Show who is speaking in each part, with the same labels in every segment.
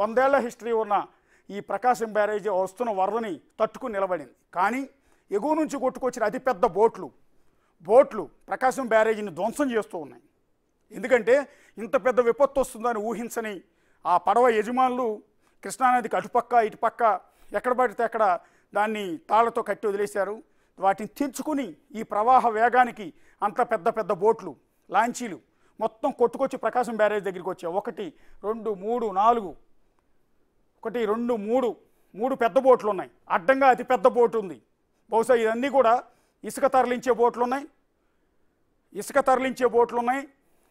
Speaker 1: 100 ఏళ్ల హిస్టరీ ఉన్న ఈ ప్రకాశం బ్యారేజీ వస్తున్న వరదని తట్టుకుని నిలబడింది. కానీ ఎగువ నుంచి కొట్టుకొచ్చిన అతిపెద్ద బోట్లు ప్రకాశం బ్యారేజీని ధ్వంసం చేస్తూ ఉన్నాయి. ఎందుకంటే ఇంత పెద్ద విపత్తు వస్తుందని ఊహించని ఆ పడవ యజమానులు కృష్ణానదికి అటుపక్క ఇటుపక్క ఎక్కడ పడితే అక్కడ దాన్ని తాళ్లతో కట్టి వదిలేశారు. వాటిని తెంచుకుని ఈ ప్రవాహ వేగానికి అంత పెద్ద బోట్లు, లాంచీలు మొత్తం కొట్టుకొచ్చి ప్రకాశం బ్యారేజ్ దగ్గరికి వచ్చాయి. 1 2 3 4 1 2 3 పెద్ద బోట్లు ఉన్నాయి. అడ్డంగా అతి పెద్ద బోటు ఉంది. బహుశా ఇవన్నీ కూడా ఇసుక తరలించే బోట్లు ఉన్నాయి.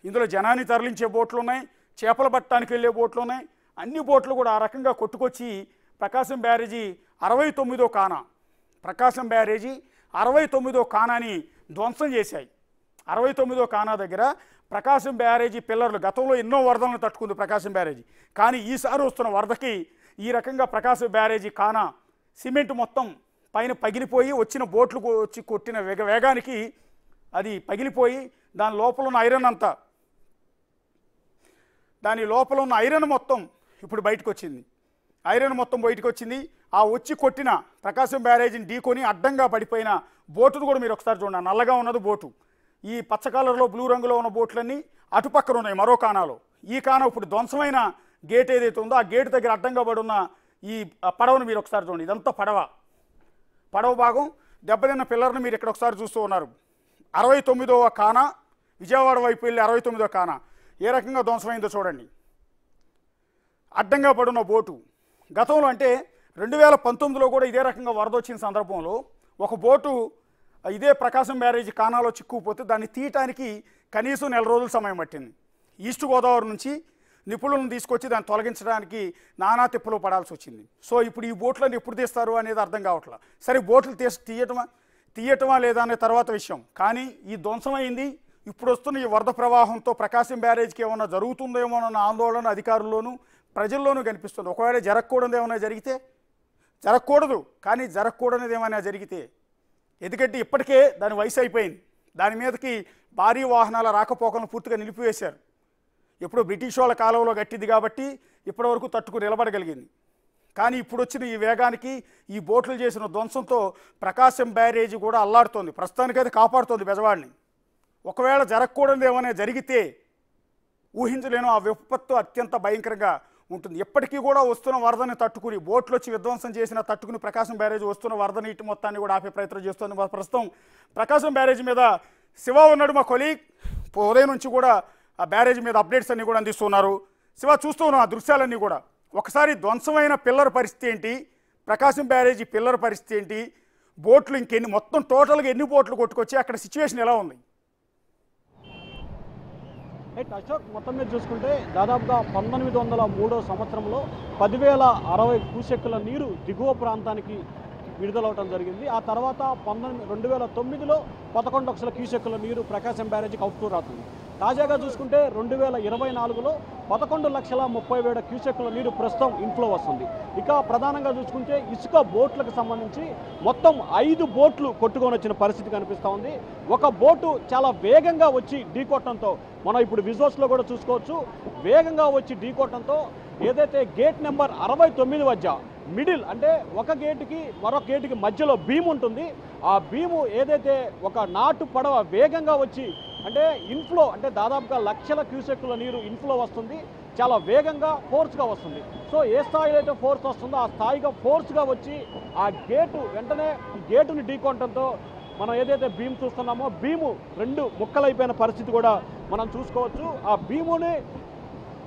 Speaker 1: ఇందులో జనాన్ని తరలించే బోట్లు ఉన్నాయి, చేపల పట్టడానికి వెళ్ళే బోట్లు ఉన్నాయి. అన్ని బోట్లు కూడా ఆ రకంగా కొట్టుకొచ్చి ప్రకాశం బ్యారేజీ 69వ కానా, ప్రకాశం బ్యారేజీ 69వ కానాని ధ్వంసం చేశాయి. 69వ కానా దగ్గర ప్రకాశం బ్యారేజీ పిల్లర్లు గతంలో ఎన్నో వరదలను తట్టుకుంది ప్రకాశం బ్యారేజీ. కానీ ఈసారి వస్తున్న వరదకి ఈ రకంగా ప్రకాశం బ్యారేజీ కానా సిమెంట్ మొత్తం పైన పగిలిపోయి వచ్చిన బోట్లు వచ్చి కొట్టిన వేగానికి అది పగిలిపోయి దాని లోపల ఉన్న ఐరన్ మొత్తం ఇప్పుడు బయటకు వచ్చింది. ఆ వచ్చి కొట్టిన ప్రకాశం బ్యారేజీని ఢీకొని అడ్డంగా పడిపోయిన బోటును కూడా మీరు ఒకసారి చూడండి. నల్లగా ఉన్నది బోటు. ఈ పచ్చ కలర్లో బ్లూ రంగులో ఉన్న బోట్లన్నీ అటుపక్కన ఉన్నాయి మరో కానాలో. ఈ కానా ఇప్పుడు ధ్వంసమైన గేట్ ఏదైతే ఉందో ఆ గేటు దగ్గర అడ్డంగా పడి ఉన్న ఈ పడవను మీరు ఒకసారి చూడండి. ఇదంతా పడవ భాగం. దెబ్బతిన్న పిల్లర్ని మీరు ఇక్కడ ఒకసారి చూస్తూ ఉన్నారు. 69వ కానా, విజయవాడ వైపు వెళ్ళి 69వ కానా ఏ రకంగా ధ్వంసమైందో చూడండి. అడ్డంగా పడున్న బోటు గతంలో అంటే 2019లో కూడా ఇదే రకంగా వరద వచ్చిన సందర్భంలో ఒక బోటు ఇదే ప్రకాశం బ్యారేజీ కానాలో చిక్కుకుపోతే దాన్ని తీయటానికి కనీసం 4 రోజులు సమయం పట్టింది. ఈస్ట్ గోదావరి నుంచి నిపుణులను తీసుకొచ్చి దాన్ని తొలగించడానికి నానా తిప్పలు పడాల్సి వచ్చింది. సో ఇప్పుడు ఈ బోట్లను ఎప్పుడు తీస్తారు అనేది అర్థం కావట్లా. సరే బోట్లు తీయటమా లేదా అనే తర్వాత విషయం. కానీ ఈ ధ్వంసమైంది. ఇప్పుడు వస్తున్న ఈ వరద ప్రవాహంతో ప్రకాశం బ్యారేజ్కి ఏమైనా జరుగుతుందేమో అన్న ఆందోళన అధికారుల్లోనూ ప్రజల్లోనూ కనిపిస్తుంది. ఒకవేళ జరగకూడదు ఏమైనా జరిగితే, జరగకూడదు కానీ జరగకూడనిది ఏమైనా జరిగితే, ఎందుకంటే ఇప్పటికే దాని వయసు అయిపోయింది. దాని మీదకి భారీ వాహనాల రాకపోకలను పూర్తిగా నిలిపివేశారు. ఎప్పుడో బ్రిటిష్ వాళ్ళ కాలంలో కట్టింది కాబట్టి ఇప్పటివరకు తట్టుకుని నిలబడగలిగింది. కానీ ఇప్పుడు వచ్చిన ఈ వేగానికి ఈ బోట్లు చేసిన ధ్వంసంతో ప్రకాశం బ్యారేజీ కూడా అల్లాడుతోంది. ప్రస్తుతానికైతే కాపాడుతోంది బెజవాడిని. ఒకవేళ జరగకూడదు ఏమైనా జరిగితే ఊహించలేను ఆ విపత్తు అత్యంత భయంకరంగా ఉంటుంది. ఎప్పటికీ కూడా వస్తున్న వరదని తట్టుకుని బోట్లు వచ్చి విధ్వంసం చేసిన తట్టుకుని ప్రకాశం బ్యారేజీ వస్తున్న వరద నీటి మొత్తాన్ని కూడా ఆపే ప్రయత్నం చేస్తుంది. ప్రస్తుతం ప్రకాశం బ్యారేజీ మీద శివ ఉన్నాడు, మా కొలీగ్. ఉదయం నుంచి కూడా ఆ బ్యారేజీ మీద అప్డేట్స్ అన్నీ కూడా అందిస్తున్నారు. శివ, చూస్తూ ఉన్నాం ఆ దృశ్యాలన్నీ కూడా. ఒకసారి ధ్వంసమైన పిల్లర్ పరిస్థితి ఏంటి, ప్రకాశం బ్యారేజీ పిల్లర్ పరిస్థితి ఏంటి, బోట్లు ఇంకెన్ని, మొత్తం టోటల్గా ఎన్ని బోట్లు కొట్టుకొచ్చి అక్కడ సిచ్యువేషన్ ఎలా ఉంది?
Speaker 2: అశోక్, మొత్తం మీద చూసుకుంటే దాదాపుగా 1903వ సంవత్సరంలో 10,060 క్యూసెక్కుల నీరు దిగువ ప్రాంతానికి విడుదలవటం జరిగింది. ఆ తర్వాత 2009లో 11 లక్షల క్యూసెక్కుల నీరు ప్రకాశం బ్యారేజీకి అవుట్ఫ్లో అవుతుంది. తాజాగా చూసుకుంటే 2024లో 11,30,000 క్యూసెక్కుల నీరు ప్రస్తుతం ఇన్ఫ్లో వస్తుంది. ఇక ప్రధానంగా చూసుకుంటే ఇసుక బోట్లకు సంబంధించి మొత్తం 5 బోట్లు కొట్టుకొని వచ్చిన పరిస్థితి కనిపిస్తూ ఉంది. ఒక బోటు చాలా వేగంగా వచ్చి ఢీకొట్టడంతో మనం ఇప్పుడు విజువల్స్లో కూడా చూసుకోవచ్చు. వేగంగా వచ్చి ఢీకొట్టడంతో ఏదైతే గేట్ నెంబర్ 69 వద్ద మిడిల్, అంటే ఒక గేటుకి మరొక గేటుకి మధ్యలో బీమ్ ఉంటుంది. ఆ బీము ఏదైతే ఒక నాటు పడవ వేగంగా వచ్చి అంటే ఇన్ఫ్లో, అంటే దాదాపుగా లక్షల క్యూసెక్కుల నీరు ఇన్ఫ్లో వస్తుంది. చాలా వేగంగా ఫోర్స్గా వస్తుంది. సో ఏ స్థాయిలో అయితే ఫోర్స్ వస్తుందో ఆ స్థాయిగా ఫోర్స్గా వచ్చి ఆ గేటు వెంటనే గేటుని ఢీకొనడంతో మనం ఏదైతే బీమ్ చూస్తున్నామో బీము 2 ముక్కలైపోయిన పరిస్థితి కూడా మనం చూసుకోవచ్చు. ఆ బీముని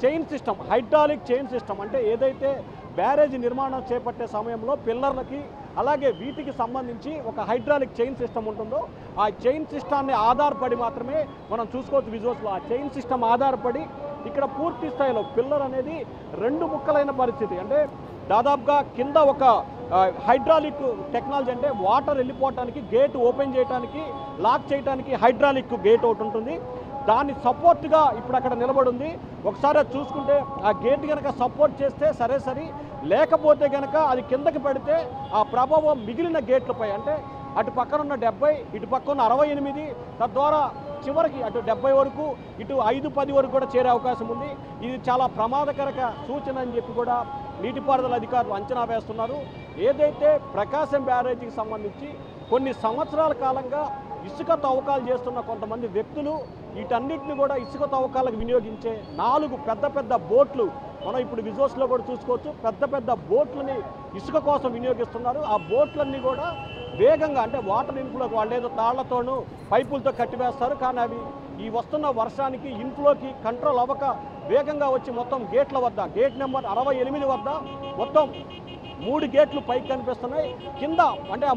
Speaker 2: chain system, hydraulic chain system, అంటే ఏదైతే బ్యారేజీ నిర్మాణం చేపట్టే సమయంలో పిల్లర్లకి అలాగే వీటికి సంబంధించి ఒక హైడ్రాలిక్ చైన్ సిస్టమ్ ఉంటుందో ఆ చైన్ సిస్టాన్ని ఆధారపడి మాత్రమే మనం చూసుకోవచ్చు విజువల్స్లో. ఆ చైన్ సిస్టమ్ ఆధారపడి ఇక్కడ పూర్తి స్థాయిలో పిల్లర్ అనేది 2 ముక్కలైన పరిస్థితి. అంటే దాదాపుగా కింద ఒక హైడ్రాలిక్ టెక్నాలజీ, అంటే వాటర్ వెళ్ళిపోవటానికి గేట్ ఓపెన్ చేయడానికి లాక్ చేయడానికి హైడ్రాలిక్ గేట్ ఒకటి ఉంటుంది. దాన్ని సపోర్ట్గా ఇప్పుడు అక్కడ నిలబడి ఉంది. ఒకసారి అది చూసుకుంటే ఆ గేట్ కనుక సపోర్ట్ చేస్తే సరే, లేకపోతే కనుక అది కిందకి పడితే ఆ ప్రభావం మిగిలిన గేట్లపై, అంటే అటు పక్కన ఉన్న 70, ఇటు పక్కన ఉన్న 68, తద్వారా చివరికి అటు 70 వరకు ఇటు 5-10 వరకు కూడా చేరే అవకాశం ఉంది. ఇది చాలా ప్రమాదకర సూచన అని చెప్పి కూడా నీటిపారుదల అధికారులు అంచనా వేస్తున్నారు. ఏదైతే ప్రకాశం బ్యారేజీకి సంబంధించి కొన్ని సంవత్సరాల కాలంగా ఇసుక తవ్వకాలు చేస్తున్న కొంతమంది వ్యక్తులు వీటన్నిటిని కూడా ఇసుక తవ్వకాలకు వినియోగించే 4 పెద్ద పెద్ద బోట్లు మనం ఇప్పుడు విజువల్స్లో కూడా చూసుకోవచ్చు. పెద్ద పెద్ద బోట్లని ఇసుక కోసం వినియోగిస్తున్నారు. ఆ బోట్లన్నీ కూడా వేగంగా అంటే వాటర్ ఇన్ఫ్లోకి వాళ్ళు ఏదో తాళ్లతోనూ పైపులతో కట్టివేస్తారు. కానీ అవి ఈ వస్తున్న వర్షానికి ఇన్ఫ్లోకి కంట్రోల్ అవ్వక వేగంగా వచ్చి మొత్తం గేట్ల వద్ద గేట్ నెంబర్ 68 వద్ద మొత్తం 3 గేట్లు పైకి కనిపిస్తున్నాయి. కింద అంటే ఆ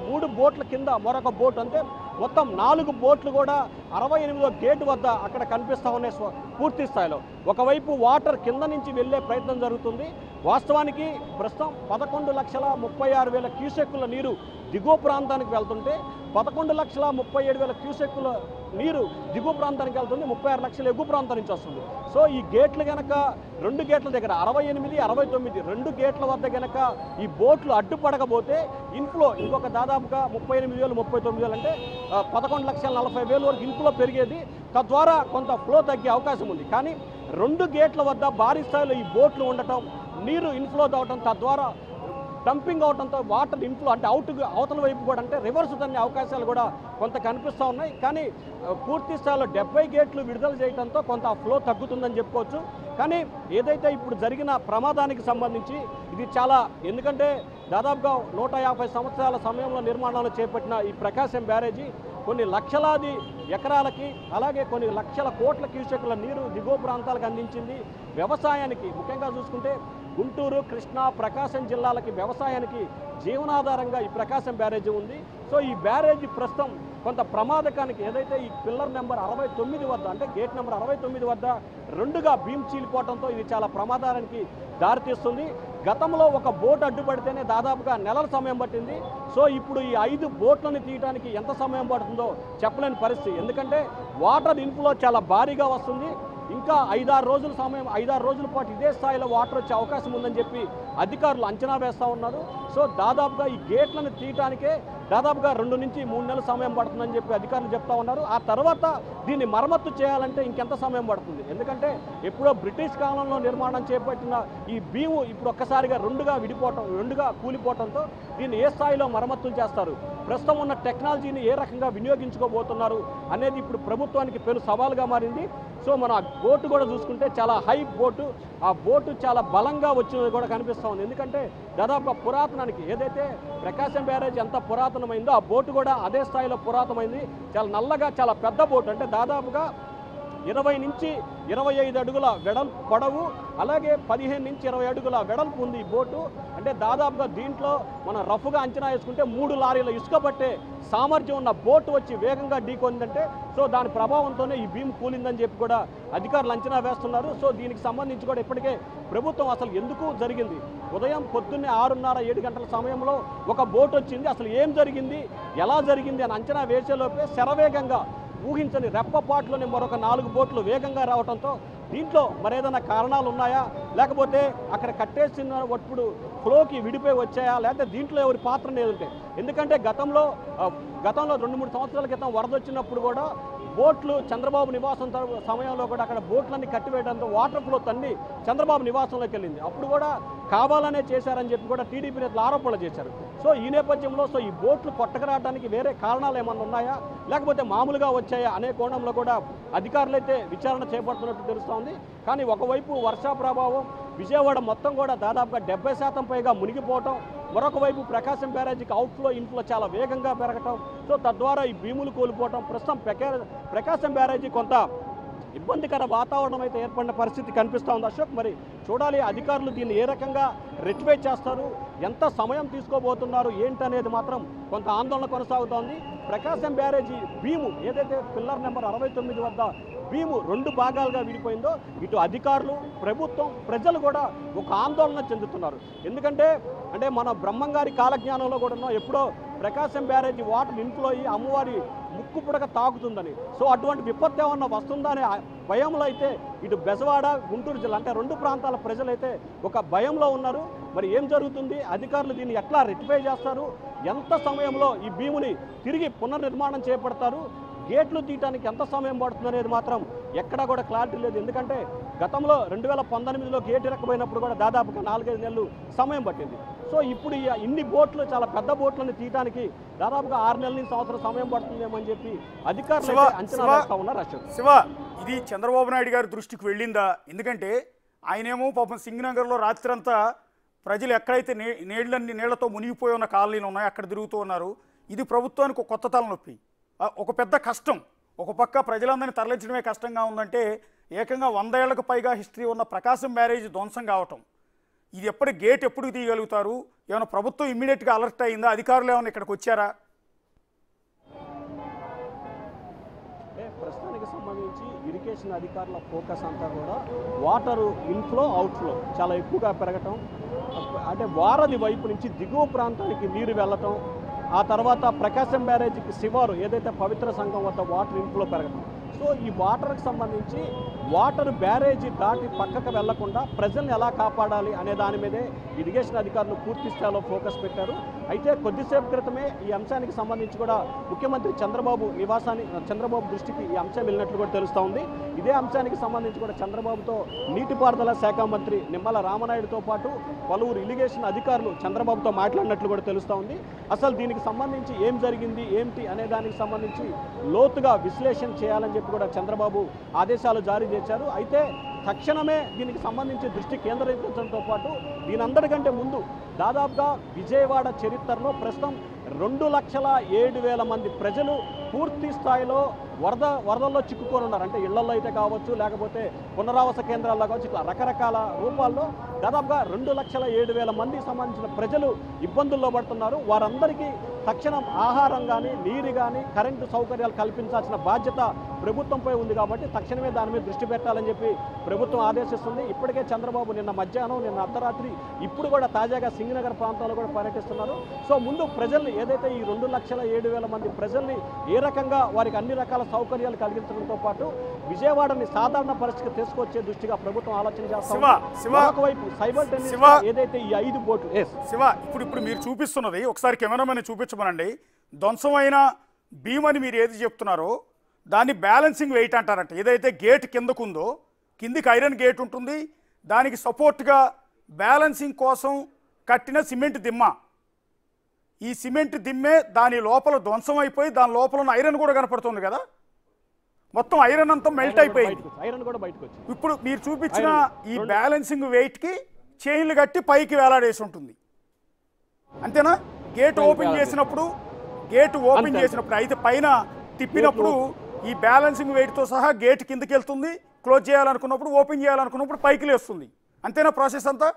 Speaker 2: మూడు బోట్ల కింద మరొక బోట్ అంటే మొత్తం 4 బోట్లు కూడా 68వ గేటు వద్ద అక్కడ కనిపిస్తూ ఉన్నాయి పూర్తి స్థాయిలో. ఒకవైపు వాటర్ కింద నుంచి వెళ్ళే ప్రయత్నం జరుగుతుంది. వాస్తవానికి ప్రస్తుతం 11,36,000 క్యూసెక్కుల నీరు దిగువ ప్రాంతానికి వెళ్తుంటే 11,37,000 క్యూసెక్కుల నీరు దిగువ ప్రాంతానికి వెళ్తుంది. 36 లక్షల ఎగువ ప్రాంతం నుంచి వస్తుంది. సో ఈ గేట్లు కనుక 2 గేట్ల దగ్గర 68, 69 2 గేట్ల వద్ద కనుక ఈ బోట్లు అడ్డుపడకపోతే ఇన్ఫ్లో ఇంకొక దాదాపుగా 38,000 39,000 అంటే 11,40,000 వరకు ఇన్ఫ్లో పెరిగేది. తద్వారా కొంత ఫ్లో తగ్గే అవకాశం ఉంది. కానీ 2 గేట్ల వద్ద భారీ స్థాయిలో ఈ బోట్లు ఉండటం నీరు ఇన్ఫ్లో అవటం తద్వారా డంపింగ్ అవడంతో వాటర్ ఇన్ఫ్లో అంటే అవతల వైపు కూడా అంటే రివర్స్ తన్నే అవకాశాలు కూడా కొంత కనిపిస్తూ ఉన్నాయి. కానీ పూర్తి స్థాయిలో 70 గేట్లు విడుదల చేయడంతో కొంత ఫ్లో తగ్గుతుందని చెప్పుకోవచ్చు. కానీ ఏదైతే ఇప్పుడు జరిగిన ప్రమాదానికి సంబంధించి ఇది చాలా ఎందుకంటే దాదాపుగా 150 సంవత్సరాల సమయంలో నిర్మాణాలు చేపట్టిన ఈ ప్రకాశం బ్యారేజీ కొన్ని లక్షలాది ఎకరాలకి అలాగే కొన్ని లక్షల కోట్ల క్యూసెక్కుల నీరు దిగువ ప్రాంతాలకు అందించింది. వ్యవసాయానికి ముఖ్యంగా చూసుకుంటే గుంటూరు, కృష్ణా, ప్రకాశం జిల్లాలకి వ్యవసాయానికి జీవనాధారంగా ఈ ప్రకాశం బ్యారేజీ ఉంది. సో ఈ బ్యారేజీ ప్రస్తుతం కొంత ప్రమాదకానికి ఏదైతే ఈ పిల్లర్ నెంబర్ 69 వద్ద అంటే గేట్ నెంబర్ 69 వద్ద 2గా బీమ్ చీలిపోవడంతో ఇది చాలా ప్రమాదానికి దారితీస్తుంది. గతంలో ఒక బోట్ అడ్డుపడితేనే దాదాపుగా నెలల సమయం పట్టింది. సో ఇప్పుడు ఈ 5 బోట్లను తీయడానికి ఎంత సమయం పడుతుందో చెప్పలేని పరిస్థితి. ఎందుకంటే వాటర్ ఇన్ఫ్లో చాలా భారీగా వస్తుంది. ఇంకా 5-6 రోజుల సమయం 5-6 రోజుల పాటు ఇదే స్థాయిలో వాటర్ వచ్చే అవకాశం ఉందని చెప్పి అధికారులు అంచనా వేస్తూ ఉన్నారు. సో దాదాపుగా ఈ గేట్లను తీయటానికే దాదాపుగా 2 నుంచి 3 నెలల సమయం పడుతుందని చెప్పి అధికారులు చెప్తా ఉన్నారు. ఆ తర్వాత దీన్ని మరమ్మత్తు చేయాలంటే ఇంకెంత సమయం పడుతుంది? ఎందుకంటే ఎప్పుడో బ్రిటిష్ కాలంలో నిర్మాణం చేపట్టిన ఈ బీము ఇప్పుడు ఒక్కసారిగా 2గా కూలిపోవడంతో దీన్ని ఏ స్థాయిలో మరమ్మతులు చేస్తారు, ప్రస్తుతం ఉన్న టెక్నాలజీని ఏ రకంగా వినియోగించుకోబోతున్నారు అనేది ఇప్పుడు ప్రభుత్వానికి పెను సవాలుగా మారింది. సో మనం ఆ బోటు కూడా చూసుకుంటే చాలా హై బోటు, ఆ బోటు చాలా బలంగా వచ్చినది కూడా కనిపిస్తూ ఉంది. ఎందుకంటే దాదాపుగా పురాతనానికి ఏదైతే ప్రకాశం బ్యారేజ్ ఎంత పురాతనమైందో ఆ బోటు కూడా అదే స్థాయిలో పురాతనమైంది. చాలా నల్లగా చాలా పెద్ద బోటు అంటే దాదాపుగా 20 నుంచి 25 అడుగుల వెడల్పు పొడవు అలాగే 15 నుంచి 20 అడుగుల వెడల్పు ఉంది ఈ బోటు. అంటే దాదాపుగా దీంట్లో మనం రఫ్గా అంచనా వేసుకుంటే 3 లారీల ఇసుక పట్టే సామర్థ్యం ఉన్న బోటు వచ్చి వేగంగా ఢీకొందంటే సో దాని ప్రభావంతోనే ఈ బీమ్ కూలిందని చెప్పి కూడా అధికారులు అంచనా వేస్తున్నారు. సో దీనికి సంబంధించి కూడా ఇప్పటికే ప్రభుత్వం అసలు ఎందుకు జరిగింది, ఉదయం పొద్దున్నే 6:30-7 గంటల సమయంలో ఒక బోట్ వచ్చింది, అసలు ఏం జరిగింది ఎలా జరిగింది అని అంచనా వేసేలోపే శరవేగంగా ఊహించని రెప్పపాట్లోనే మరొక 4 బోట్లు వేగంగా రావడంతో దీంట్లో మరేదైనా కారణాలు ఉన్నాయా, లేకపోతే అక్కడ కట్టేసినప్పుడు ఫ్లోకి విడిపోయి వచ్చాయా, లేకపోతే దీంట్లో ఎవరి పాత్ర లేదంటే ఎందుకంటే గతంలో 2-3 సంవత్సరాల క్రితం వరద వచ్చినప్పుడు కూడా బోట్లు చంద్రబాబు నివాసం సమయంలో కూడా అక్కడ బోట్లన్నీ కట్టివేయడంతో వాటర్ ఫ్లో తన్ని చంద్రబాబు నివాసంలోకి వెళ్ళింది. అప్పుడు కూడా కావాలనే చేశారని చెప్పి కూడా టీడీపీ నేతలు ఆరోపణలు చేశారు. సో ఈ నేపథ్యంలో ఈ బోట్లు కొట్టకరావడానికి వేరే కారణాలు ఏమన్నా ఉన్నాయా, లేకపోతే మామూలుగా వచ్చాయా అనే కోణంలో కూడా అధికారులు అయితే విచారణ చేపడుతున్నట్టు తెలుస్తోంది. కానీ ఒకవైపు వర్షా ప్రభావం విజయవాడ మొత్తం కూడా దాదాపుగా 70% పైగా మునిగిపోవటం, మరొక వైపు ప్రకాశం బ్యారేజీకి అవుట్ఫ్లో ఇన్ఫ్లో చాలా వేగంగా పెరగటం, సో తద్వారా ఈ భీములు కోల్పోవటం ప్రస్తుతం ప్రకాశం బ్యారేజీ కొంత ఇబ్బందికర వాతావరణం అయితే ఏర్పడిన పరిస్థితి కనిపిస్తూ ఉంది. అశోక్, మరి చూడాలి అధికారులు దీన్ని ఏ రకంగా రెక్టిఫై చేస్తారు, ఎంత సమయం తీసుకోబోతున్నారు ఏంటనేది మాత్రం కొంత ఆందోళన కొనసాగుతోంది. ప్రకాశం బ్యారేజీ భీము ఏదైతే పిల్లర్ నెంబర్ 69 వద్ద భీము 2 భాగాలుగా విడిపోయిందో ఇటు అధికారులు, ప్రభుత్వం, ప్రజలు కూడా ఒక ఆందోళన చెందుతున్నారు. ఎందుకంటే మన బ్రహ్మంగారి కాలజ్ఞానంలో కూడా ఎప్పుడో ప్రకాశం బ్యారేజీ వాటర్ ఇన్ఫ్లో అయ్యి అమ్మవారి ముక్కు పుడక తాకుతుందని, సో అటువంటి విపత్తు ఏమన్నా వస్తుందా అనే భయంలో అయితే ఇటు బెజవాడ, గుంటూరు జిల్లా అంటే 2 ప్రాంతాల ప్రజలైతే ఒక భయంలో ఉన్నారు. మరి ఏం జరుగుతుంది, అధికారులు దీన్ని ఎట్లా రెక్టిఫై చేస్తారు, ఎంత సమయంలో ఈ భీముని తిరిగి పునర్నిర్మాణం చేపడతారు, గేట్లు తీయడానికి ఎంత సమయం పడుతుంది అనేది మాత్రం ఎక్కడా కూడా క్లారిటీ లేదు. ఎందుకంటే గతంలో 2019లో గేట్ ఇరకపోయినప్పుడు కూడా దాదాపుగా 4-5 నెలలు సమయం పట్టింది. సో ఇప్పుడు ఇన్ని బోట్లు, చాలా పెద్ద బోట్లను తీయడానికి దాదాపుగా 6 నెలల నుంచి సంవత్సరం సమయం పడుతుందేమో అని చెప్పి అధికారులు అంచనా వేస్తా ఉన్నారు. అశోక్,
Speaker 1: శివ, ఇది చంద్రబాబు నాయుడు గారి దృష్టికి వెళ్ళిందా? ఎందుకంటే ఆయనేమో పాపం సింగనగర్లో రాత్రంతా ప్రజలు ఎక్కడైతే నీళ్లతో మునిగిపోయి ఉన్న కాలనీలు ఉన్నాయో అక్కడ తిరుగుతూ ఉన్నారు. ఇది ప్రభుత్వానికి ఒక కొత్త తలనొప్పి, ఒక పెద్ద కష్టం. ఒక పక్క ప్రజలందరినీ తరలించడమే కష్టంగా ఉందంటే, ఏకంగా 100 ఏళ్లకు పైగా హిస్టరీ ఉన్న ప్రకాశం బ్యారేజ్ ధ్వంసం కావటం, ఇది గేట్ ఎప్పుడు తీయగలుగుతారు? ఏమైనా ప్రభుత్వం ఇమ్మీడియట్గా అలర్ట్ అయిందా? అధికారులు ఏమైనా ఇక్కడికి వచ్చారా?
Speaker 2: ప్రస్తుతానికి సంబంధించి ఇరిగేషన్ అధికారుల ఫోకస్ అంతా కూడా వాటర్ ఇన్ఫ్లో అవుట్ఫ్లో చాలా ఎక్కువగా పెరగటం, అంటే వారధి వైపు నుంచి దిగువ ప్రాంతానికి నీరు వెళ్ళటం, ఆ తర్వాత ప్రకాశం బ్యారేజీకి శివారు ఏదైతే పవిత్ర సంఘం వద్ద వాటర్ ఇన్ఫ్లో పెరగటం. సో ఈ వాటర్కి సంబంధించి వాటర్ బ్యారేజీ దాటి పక్కకు వెళ్లకుండా ప్రజల్ని ఎలా కాపాడాలి అనే దాని మీదే ఇరిగేషన్ అధికారులు పూర్తి స్థాయిలో ఫోకస్ పెట్టారు. అయితే కొద్దిసేపు క్రితమే ఈ అంశానికి సంబంధించి కూడా ముఖ్యమంత్రి చంద్రబాబు దృష్టికి ఈ అంశం వెళ్ళినట్లు కూడా తెలుస్తూ ఉంది. ఇదే అంశానికి సంబంధించి కూడా చంద్రబాబుతో నీటిపారుదల శాఖ మంత్రి నిమ్మల రామనాయుడుతో పాటు పలువురు ఇరిగేషన్ అధికారులు చంద్రబాబుతో మాట్లాడినట్లు కూడా తెలుస్తూ ఉంది. అసలు దీనికి సంబంధించి ఏం జరిగింది ఏమిటి అనే దానికి సంబంధించి లోతుగా విశ్లేషణ చేయాలని చెప్పి కూడా చంద్రబాబు ఆదేశాలు జారీ చేశారు. అయితే తక్షణమే దీనికి సంబంధించి దృష్టి కేంద్రీకరించడంతో పాటు దీనందరికంటే ముందు దాదాపుగా విజయవాడ చరిత్రలో ప్రస్తుతం 2,07,000 మంది ప్రజలు పూర్తి స్థాయిలో వరదల్లో చిక్కుకొని ఉన్నారు. అంటే ఇళ్లలో అయితే కావచ్చు, లేకపోతే పునరావాస కేంద్రాల్లో కావచ్చు, ఇట్లా రకరకాల రూపాల్లో దాదాపుగా 2,07,000 మందికి సంబంధించిన ప్రజలు ఇబ్బందుల్లో పడుతున్నారు. వారందరికీ తక్షణం ఆహారం కానీ, నీరు కానీ, కరెంటు సౌకర్యాలు కల్పించాల్సిన బాధ్యత ప్రభుత్వంపై ఉంది. కాబట్టి తక్షణమే దాని మీద దృష్టి పెట్టాలని చెప్పి ప్రభుత్వం ఆదేశిస్తుంది. ఇప్పటికే చంద్రబాబు నిన్న మధ్యాహ్నం, నిన్న అర్ధరాత్రి, ఇప్పుడు కూడా తాజాగా సింగనగర్ ప్రాంతాల్లో కూడా పర్యటిస్తున్నారు. సో ముందు ప్రజల్ని ఏదైతే ఈ 2,07,000 మంది ప్రజల్ని ఏ రకంగా వారికి అన్ని రకాల సౌకర్యాలు కలిగించడంతో పాటు విజయవాడని సాధారణ పరిస్థితికి తీసుకొచ్చే దృష్టిగా ప్రభుత్వం ఆలోచన చేస్తుంది. ఒకవైపు సైబర్ టెన్నిస్ ఏదైతే ఈ 5 బోట్లు
Speaker 1: శివ ఇప్పుడు మీరు చూపిస్తున్నది ఒకసారి కెమెరామెన్ చూపించమనండి. ధ్వంసమైన భీమని మీరు ఏది చెప్తున్నారో దాన్ని బ్యాలెన్సింగ్ వెయిట్ అంటారంట. ఏదైతే గేట్ కిందకుందో, కిందికి ఐరన్ గేట్ ఉంటుంది, దానికి సపోర్ట్గా బ్యాలెన్సింగ్ కోసం కట్టిన సిమెంట్ దిమ్మ. ఈ సిమెంట్ దిమ్మే దాని లోపల ధ్వంసం అయిపోయి దాని లోపల ఉన్న ఐరన్ కూడా కనపడుతుంది కదా, మొత్తం ఐరన్ అంతా మెల్ట్ అయిపోయింది. ఇప్పుడు మీరు చూపించిన ఈ బ్యాలెన్సింగ్ వెయిట్కి చైన్లు కట్టి పైకి వేలాడేసి ఉంటుంది, అంతేనా? గేట్ ఓపెన్ చేసినప్పుడు అయితే పైన తిప్పినప్పుడు ఈ బ్యాలెన్సింగ్ వెయిట్తో సహా గేట్ కిందకి వెళ్తుంది, క్లోజ్ చేయాలనుకున్నప్పుడు, ఓపెన్ చేయాలనుకున్నప్పుడు పైకి లేస్తుంది, అంతేనా ప్రాసెస్ అంతా?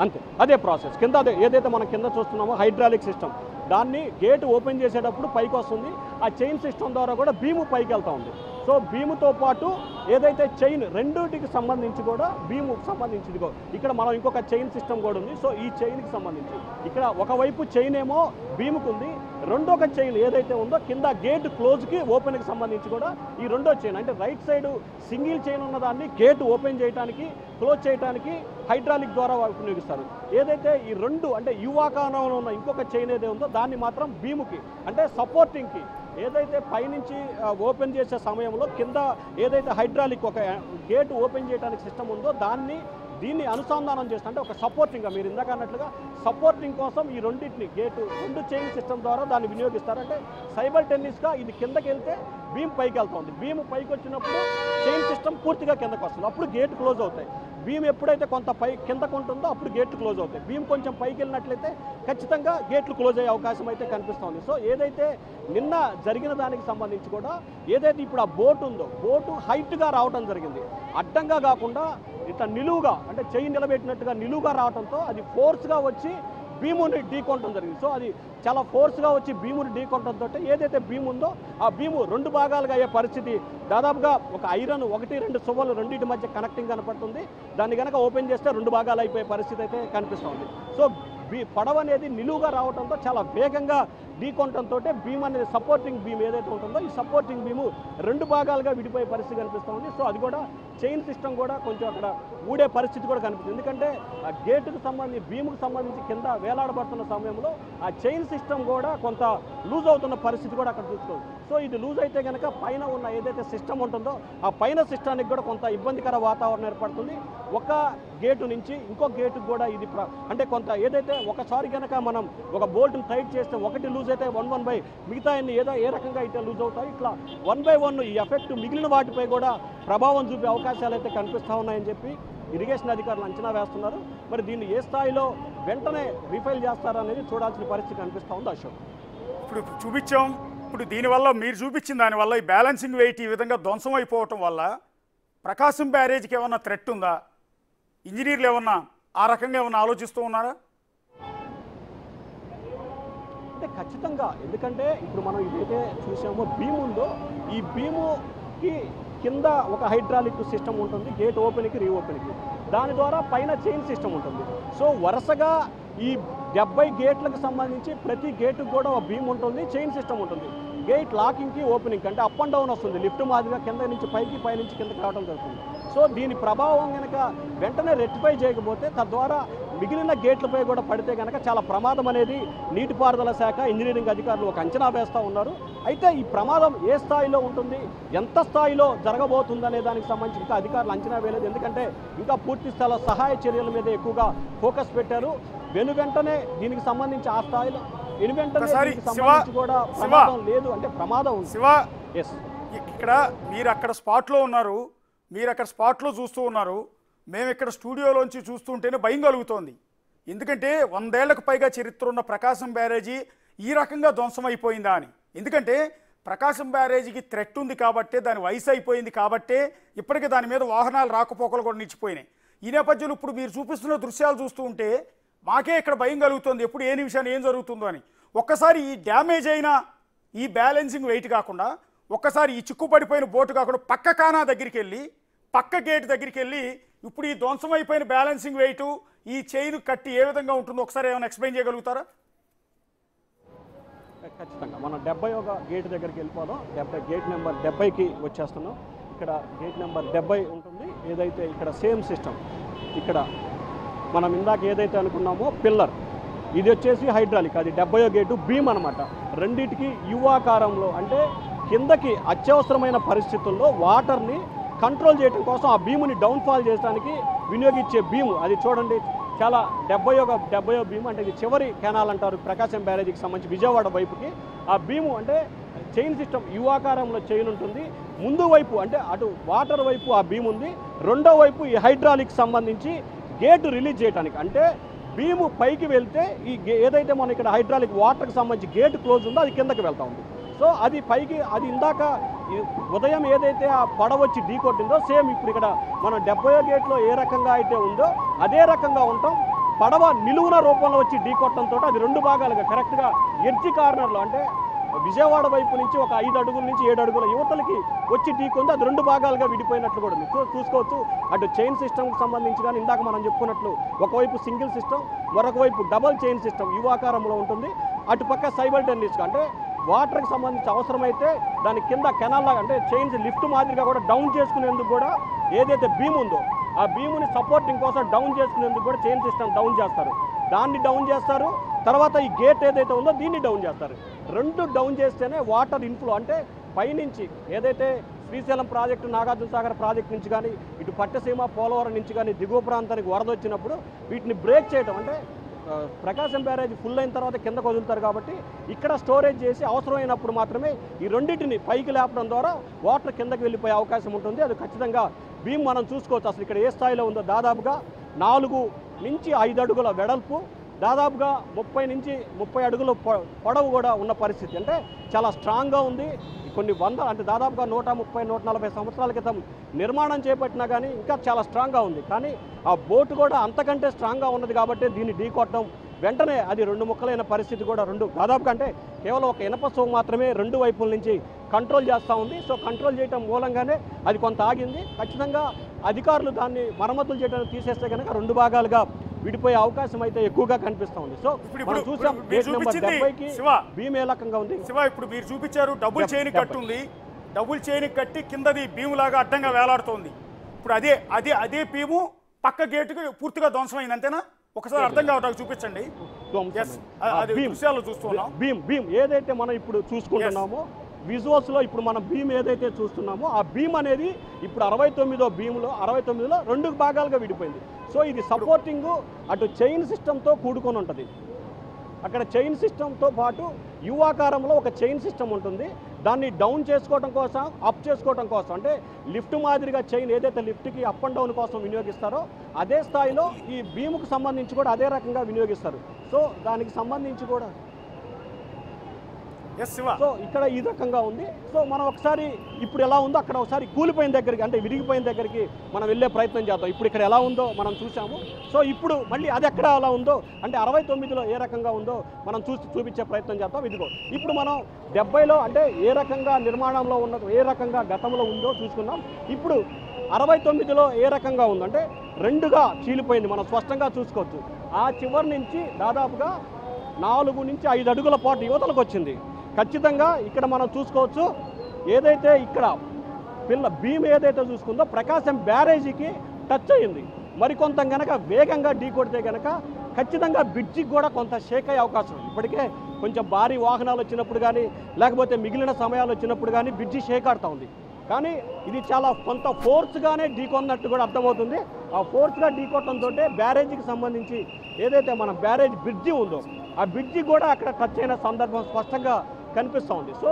Speaker 2: అంతే, అదే ప్రాసెస్. కింద అదే ఏదైతే మనం కింద చూస్తున్నామో హైడ్రాలిక్ సిస్టమ్, దాన్ని గేట్ ఓపెన్ చేసేటప్పుడు పైకి వస్తుంది. ఆ చైన్ సిస్టమ్ ద్వారా కూడా బీము పైకి వెళ్తూ ఉంది. సో బీముతో పాటు ఏదైతే చైన్ రెండింటికి సంబంధించి కూడా బీముకు సంబంధించింది ఇక్కడ మనం ఇంకొక చైన్ సిస్టమ్ కూడా ఉంది. సో ఈ చైన్కి సంబంధించి ఇక్కడ ఒకవైపు చైన్ ఏమో బీముకు ఉంది, రెండొక చైన్ ఏదైతే ఉందో కింద గేట్ క్లోజ్కి ఓపెన్కి సంబంధించి కూడా ఈ రెండో చైన్, అంటే రైట్ సైడ్ సింగిల్ చైన్ ఉన్నదాన్ని గేట్ ఓపెన్ చేయడానికి, క్లోజ్ చేయడానికి హైడ్రాలిక్ ద్వారా వినియోగిస్తారు. ఏదైతే ఈ రెండు అంటే యువాకానంలో ఉన్న ఇంకొక చైన్ ఏదైతే ఉందో దాన్ని మాత్రం బీముకి అంటే సపోర్టింగ్కి, ఏదైతే పైనుంచి ఓపెన్ చేసే సమయంలో కింద ఏదైతే హైడ్రాలిక్ ఒక గేట్ ఓపెన్ చేయడానికి సిస్టమ్ ఉందో దీన్ని అనుసంధానం చేస్తా, అంటే ఒక సపోర్టింగ్గా మీరు ఇందాక అన్నట్లుగా సపోర్టింగ్ కోసం ఈ రెండింటిని రెండు చైన్ సిస్టమ్ ద్వారా దాన్ని వినియోగిస్తారు. అంటే సైబర్ టెన్నిస్గా ఇది కిందకి వెళ్తే బీమ్ పైకి వెళ్తుంది, బీమ్ పైకి వచ్చినప్పుడు చైన్ సిస్టమ్ పూర్తిగా కిందకు వస్తుంది, అప్పుడు గేట్ క్లోజ్ అవుతాయి. బీమ్ ఎప్పుడైతే కొంత కిందకు ఉంటుందో అప్పుడు గేట్లు క్లోజ్ అవుతాయి. బీమ్ కొంచెం పైకి వెళ్ళినట్లయితే ఖచ్చితంగా గేట్లు క్లోజ్ అయ్యే అవకాశం అయితే కనిపిస్తుంది. సో ఏదైతే నిన్న జరిగిన దానికి సంబంధించి కూడా ఏదైతే ఇప్పుడు ఆ బోటు ఉందో, బోటు హైట్గా రావడం జరిగింది, అడ్డంగా కాకుండా ఇట్లా నిలువుగా, అంటే చెయ్యి నిలబెట్టినట్టుగా నిలువుగా రావడంతో అది ఫోర్స్గా వచ్చి భీముని ఢీకొనడం జరిగింది. సో అది చాలా ఫోర్స్గా వచ్చి భీముని ఢీకొనడంతో ఏదైతే భీము ఉందో ఆ భీము రెండు భాగాలుగా అయ్యే పరిస్థితి, దాదాపుగా ఒక ఐరన్ 1-2 సువ్వలు రెండింటి మధ్య కనెక్టింగ్ కనపడుతుంది. దాన్ని కనుక ఓపెన్ చేస్తే 2 భాగాలు అయిపోయే పరిస్థితి అయితే కనిపిస్తుంది. సో పడవ అనేది నిలువుగా రావడంతో చాలా వేగంగా ఢీకొనడంతో బీమ్ అనేది సపోర్టింగ్ బీమ్ ఏదైతే ఉంటుందో ఈ సపోర్టింగ్ బీము 2 భాగాలుగా విడిపోయే పరిస్థితి కనిపిస్తూ ఉంది. సో అది కూడా చైన్ సిస్టమ్ కూడా కొంచెం అక్కడ ఊడే పరిస్థితి కూడా కనిపిస్తుంది. ఎందుకంటే ఆ గేటుకు సంబంధించి బీముకు సంబంధించి కింద వేలాడబడుతున్న సమయంలో ఆ చైన్ సిస్టమ్ కూడా కొంత లూజ్ అవుతున్న పరిస్థితి కూడా అక్కడ చూసుకోవచ్చు. సో ఇది లూజ్ అయితే కనుక పైన ఉన్న ఏదైతే సిస్టమ్ ఉంటుందో ఆ పైన సిస్టానికి కూడా కొంత ఇబ్బందికర వాతావరణం ఏర్పడుతుంది. ఒక గేటు నుంచి ఇంకో గేటుకు కూడా ఇది అంటే కొంత ఏదైతే ఒకసారి కనుక మనం ఒక బోల్ట్ని టైట్ చేస్తే ఒకటి లూజ్ అయితే 1/1 మిగతా ఏ రకంగా అయితే లూజ్ అవుతాయి ఇట్లా 1/1 ఈ ఎఫెక్ట్ మిగిలిన వాటిపై కూడా ప్రభావం చూపే అవకాశాలు అయితే కనిపిస్తూ ఉన్నాయని చెప్పి ఇరిగేషన్ అధికారులు అంచనా వేస్తున్నారు. మరి దీన్ని ఏ స్థాయిలో వెంటనే రీఫైల్ చేస్తారనేది చూడాల్సిన పరిస్థితి కనిపిస్తూ ఉంది. అశోక్,
Speaker 1: ఇప్పుడు చూపించాం. ఇప్పుడు దీనివల్ల మీరు చూపించిన దానివల్ల ఈ బ్యాలెన్సింగ్ వెయిట్ ఈ విధంగా ధ్వంసం అయిపోవటం వల్ల ప్రకాశం బ్యారేజ్కి ఏమన్నా థ్రెట్ ఉందా? ఇంజనీర్లు ఏమన్నా ఆ రకంగా ఏమన్నా ఆలోచిస్తూ ఉన్నారా?
Speaker 2: అంటే ఖచ్చితంగా, ఎందుకంటే ఇప్పుడు మనం ఇదైతే చూసామో బీమ్ ఉందో ఈ బీముకి కింద ఒక హైడ్రాలిక్ సిస్టమ్ ఉంటుంది, గేట్ ఓపెన్కి రీఓపెన్కి. దాని ద్వారా పైన చైన్ సిస్టమ్ ఉంటుంది. సో వరుసగా ఈ 70 గేట్లకు సంబంధించి ప్రతి గేటుకు కూడా ఒక బీమ్ ఉంటుంది, చైన్ సిస్టమ్ ఉంటుంది. గేట్ లాకింగ్కి ఓపెనింగ్ అంటే అప్ అండ్ డౌన్ వస్తుంది, లిఫ్ట్ మాదిరిగా కింద నుంచి పైకి పై నుంచి కిందకి రావడం జరుగుతుంది. సో దీని ప్రభావం కనుక వెంటనే రెక్టిఫై చేయకపోతే తద్వారా మిగిలిన గేట్లపై కూడా పడితే కనుక చాలా ప్రమాదం అనేది నీటిపారుదల శాఖ ఇంజనీరింగ్ అధికారులు ఒక అంచనా వేస్తూ ఉన్నారు. అయితే ఈ ప్రమాదం ఏ స్థాయిలో ఉంటుంది, ఎంత స్థాయిలో జరగబోతుంది అనే దానికి సంబంధించి ఇంకా అధికారులు అంచనా వేయలేదు. ఎందుకంటే ఇంకా పూర్తి స్థాయిలో సహాయ చర్యల మీద ఎక్కువగా ఫోకస్ పెట్టారు. వెంటనే దీనికి సంబంధించి ఆ స్థాయిలో కూడా ప్రమాదం లేదు అంటే ప్రమాదం ఉంది.
Speaker 1: శివ, ఇక్కడ మీరు అక్కడ స్పాట్లో ఉన్నారు, మీరు అక్కడ స్పాట్లో చూస్తూ ఉన్నారు, మేము ఇక్కడ స్టూడియోలోంచి చూస్తుంటేనే భయం కలుగుతోంది. ఎందుకంటే 100 ఏళ్లకు పైగా చరిత్ర ఉన్న ప్రకాశం బ్యారేజీ ఈ రకంగా ధ్వంసం అయిపోయిందా అని. ఎందుకంటే ప్రకాశం బ్యారేజీకి థ్రెట్ ఉంది కాబట్టే, దాని వయసు అయిపోయింది కాబట్టే ఇప్పటికే దాని మీద వాహనాలు రాకపోకలు కూడా నిలిచిపోయినాయి. ఈ నేపథ్యంలో ఇప్పుడు మీరు చూపిస్తున్న దృశ్యాలు చూస్తూ ఉంటే మాకే ఇక్కడ భయం కలుగుతుంది, ఎప్పుడు ఏ నిమిషాన్ని ఏం జరుగుతుందో అని. ఒక్కసారి ఈ డ్యామేజ్ అయిన ఈ బ్యాలెన్సింగ్ వెయిట్ కాకుండా, ఒక్కసారి ఈ చిక్కుపడిపోయిన బోటు కాకుండా పక్క కానా దగ్గరికి వెళ్ళి, పక్క గేట్ దగ్గరికి వెళ్ళి ఇప్పుడు ఈ ధ్వంసం అయిపోయిన బ్యాలెన్సింగ్ వెయిట్ ఈ చైన్ కట్టి ఏ విధంగా ఉంటుందో ఒకసారి ఏమైనా ఎక్స్ప్లెయిన్ చేయగలుగుతారా?
Speaker 2: ఖచ్చితంగా మనం 71 గేట్ దగ్గరికి వెళ్ళిపోదాం. గేట్ నెంబర్ 70కి వచ్చేస్తున్నాం. ఇక్కడ గేట్ నెంబర్ 70 ఉంటుంది. ఏదైతే ఇక్కడ సేమ్ సిస్టమ్, ఇక్కడ మనం ఇందాక ఏదైతే అనుకున్నామో పిల్లర్, ఇది వచ్చేసి హైడ్రాలిక్, అది 70 గేటు బీమ్ అనమాట. రెండింటికి యువాకారంలో అంటే కిందకి అత్యవసరమైన పరిస్థితుల్లో వాటర్ని కంట్రోల్ చేయడం కోసం ఆ బీముని డౌన్ఫాల్ చేయడానికి వినియోగించే బీము. అది చూడండి, చాలా 70 బీము అంటే ఇది చివరి కెనాల్ అంటారు ప్రకాశం బ్యారేజీకి సంబంధించి విజయవాడ వైపుకి. ఆ బీము అంటే చైన్ సిస్టమ్ యువాకారంలో చైన్ ఉంటుంది. ముందు వైపు అంటే అటు వాటర్ వైపు ఆ బీమ్ ఉంది, రెండో వైపు ఈ హైడ్రాలిక్ సంబంధించి గేటు రిలీజ్ చేయడానికి. అంటే బీము పైకి వెళ్తే ఈ ఏదైతే మనం ఇక్కడ హైడ్రాలిక్ వాటర్కి సంబంధించి గేటు క్లోజ్ ఉందో అది కిందకి వెళ్తూ ఉంది. సో అది పైకి, అది ఇందాక ఉదయం ఏదైతే ఆ పడవ వచ్చి ఢీ కొట్టిందో సేమ్ ఇప్పుడు ఇక్కడ మనం 70 గేట్లో ఏ రకంగా అయితే ఉందో అదే రకంగా ఉంటాం. పడవ నిలువున రూపంలో వచ్చి ఢీ కొట్టడంతో అది 2 భాగాలుగా కరెక్ట్గా ఎడ్జి కార్నర్లో అంటే విజయవాడ వైపు నుంచి ఒక 5 అడుగుల నుంచి 7 అడుగుల యువతలకి వచ్చి ఢీకొంది. అది 2 భాగాలుగా విడిపోయినట్లు కూడా ఉంది. చూసుకోవచ్చు, అటు చైన్ సిస్టమ్కి సంబంధించి కానీ ఇందాక మనం చెప్పుకున్నట్లు ఒకవైపు సింగిల్ సిస్టమ్, మరొక వైపు డబల్ చైన్ సిస్టమ్ యువాకారంలో ఉంటుంది. అటుపక్క సైమల్టేనియస్గా అంటే వాటర్కి సంబంధించి అవసరమైతే దాని కింద కెనాల్ లాగా అంటే చైన్స్ లిఫ్ట్ మాదిరిగా కూడా డౌన్ చేసుకునేందుకు కూడా ఏదైతే బీమ్ ఉందో ఆ బీముని సపోర్టింగ్ కోసం డౌన్ చేసుకునేందుకు కూడా చైన్ సిస్టమ్ డౌన్ చేస్తారు. దాన్ని డౌన్ చేస్తారు, తర్వాత ఈ గేట్ ఏదైతే ఉందో దీన్ని డౌన్ చేస్తారు. 2 డౌన్ చేస్తేనే వాటర్ ఇన్ఫ్లో అంటే పైనుంచి ఏదైతే శ్రీశైలం ప్రాజెక్టు, నాగార్జున సాగర్ ప్రాజెక్టు నుంచి కానీ ఇటు పట్టసీమ పోలవరం నుంచి కానీ దిగువ ప్రాంతానికి వరద వచ్చినప్పుడు వీటిని బ్రేక్ చేయడం అంటే ప్రకాశం బ్యారేజ్ ఫుల్ అయిన తర్వాత కిందకు వదులుతారు కాబట్టి ఇక్కడ స్టోరేజ్ చేసి అవసరమైనప్పుడు మాత్రమే ఈ రెండింటిని పైకి లేపడం ద్వారా వాటర్ కిందకి వెళ్ళిపోయే అవకాశం ఉంటుంది. అది ఖచ్చితంగా బీమ్ మనం చూసుకోవచ్చు. అసలు ఇక్కడ ఏ స్థాయిలో ఉందో దాదాపుగా 4 నుంచి 5 అడుగుల వెడల్పు, దాదాపుగా 30 నుంచి 30 అడుగుల పొడవు కూడా ఉన్న పరిస్థితి. అంటే చాలా స్ట్రాంగ్గా ఉంది. కొన్ని వందల అంటే దాదాపుగా 130-140 సంవత్సరాల క్రితం నిర్మాణం చేపట్టినా కానీ ఇంకా చాలా స్ట్రాంగ్గా ఉంది. కానీ ఆ బోటు కూడా అంతకంటే స్ట్రాంగ్గా ఉన్నది కాబట్టి దీన్ని ఢీకొట్టడం వెంటనే అది 2 ముక్కలైన పరిస్థితి కూడా దాదాపుగా అంటే కేవలం ఒక ఇనప సోము మాత్రమే 2 వైపుల నుంచి కంట్రోల్ చేస్తూ ఉంది. సో కంట్రోల్ చేయడం మూలంగానే అది కొంత ఆగింది. ఖచ్చితంగా అధికారులు దాన్ని మరమ్మతులు చేయడానికి తీసేస్తే కనుక 2 భాగాలుగా విడిపోయే అవకాశం అయితే ఎక్కువగా కనిపిస్తూ ఉంది. సో మనం చూసాం గేట్ నెంబర్ 70కి బీమ్ ఏ రకంగా ఉంది.
Speaker 1: శివ ఇప్పుడు మీరు చూపించారు డబుల్ చైన్ కట్టుంది, డబుల్ చైన్ కట్టి కిందది బీము లాగా అడ్డంగా వేలాడుతోంది. ఇప్పుడు అదే బీము పక్క గేటుకి పూర్తిగా ధ్వంసమైంది అంతేనా? ఒకసారి అర్థం కావడానికి చూపించండి.
Speaker 2: బీమ్ ఏదైతే మనం ఇప్పుడు చూసుకుంటున్నామో విజువల్స్లో ఇప్పుడు మనం బీమ్ ఏదైతే చూస్తున్నామో ఆ బీమ్ అనేది ఇప్పుడు 69వ బీమ్లో 69లో 2 భాగాలుగా విడిపోయింది. సో ఇది సపోర్టింగ్ అటు చైన్ సిస్టమ్తో కూడుకొని ఉంటుంది. అక్కడ చైన్ సిస్టమ్తో పాటు యు ఆకారంలో ఒక చైన్ సిస్టమ్ ఉంటుంది. దాన్ని డౌన్ చేసుకోవడం కోసం, అప్ చేసుకోవడం కోసం, అంటే లిఫ్ట్ మాదిరిగా చైన్ ఏదైతే లిఫ్ట్కి అప్ అండ్ డౌన్ కోసం వినియోగిస్తారో అదే స్థాయిలో ఈ బీముకు సంబంధించి కూడా అదే రకంగా వినియోగిస్తారు. సో దానికి సంబంధించి కూడా సో ఇక్కడ ఈ రకంగా ఉంది. సో మనం ఒకసారి ఇప్పుడు ఎలా ఉందో అక్కడ ఒకసారి కూలిపోయిన దగ్గరికి, అంటే విరిగిపోయిన దగ్గరికి మనం వెళ్ళే ప్రయత్నం చేద్దాం. ఇప్పుడు ఇక్కడ ఎలా ఉందో మనం చూసాము. సో ఇప్పుడు మళ్ళీ అది ఎక్కడ ఎలా ఉందో, అంటే 69లో ఏ రకంగా ఉందో మనం చూపించే ప్రయత్నం చేద్దాం. ఇదిగో ఇప్పుడు మనం 70లో అంటే ఏ రకంగా నిర్మాణంలో ఉన్నదో, ఏ రకంగా గతంలో ఉందో చూసుకున్నాం. ఇప్పుడు 69లో ఏ రకంగా ఉందంటే 2గా చీలిపోయింది. మనం స్పష్టంగా చూసుకోవచ్చు. ఆ చివరి నుంచి దాదాపుగా 4 నుంచి 5 అడుగుల పాటు యువతలకు వచ్చింది. ఖచ్చితంగా ఇక్కడ మనం చూసుకోవచ్చు. ఏదైతే ఇక్కడ బీమ్ ఏదైతే చూసుకుందో ప్రకాశం బ్యారేజీకి టచ్ అయ్యింది. మరికొంత కనుక వేగంగా ఢీ కొడితే కనుక ఖచ్చితంగా బ్రిడ్జికి కూడా కొంత షేక్ అయ్యే అవకాశం. ఇప్పటికే కొంచెం భారీ వాహనాలు వచ్చినప్పుడు కానీ లేకపోతే మిగిలిన సమయాలు వచ్చినప్పుడు కానీ బ్రిడ్జి షేక్ ఆడుతూ ఉంది. కానీ ఇది చాలా కొంత ఫోర్స్గానే ఢీకొన్నట్టు కూడా అర్థమవుతుంది. ఆ ఫోర్స్గా ఢీకొట్టడంతో బ్యారేజీకి సంబంధించి ఏదైతే మన బ్యారేజ్ బ్రిడ్జి ఉందో ఆ బ్రిడ్జి కూడా అక్కడ టచ్ అయిన సందర్భం స్పష్టంగా కనిపిస్తూ ఉంది. సో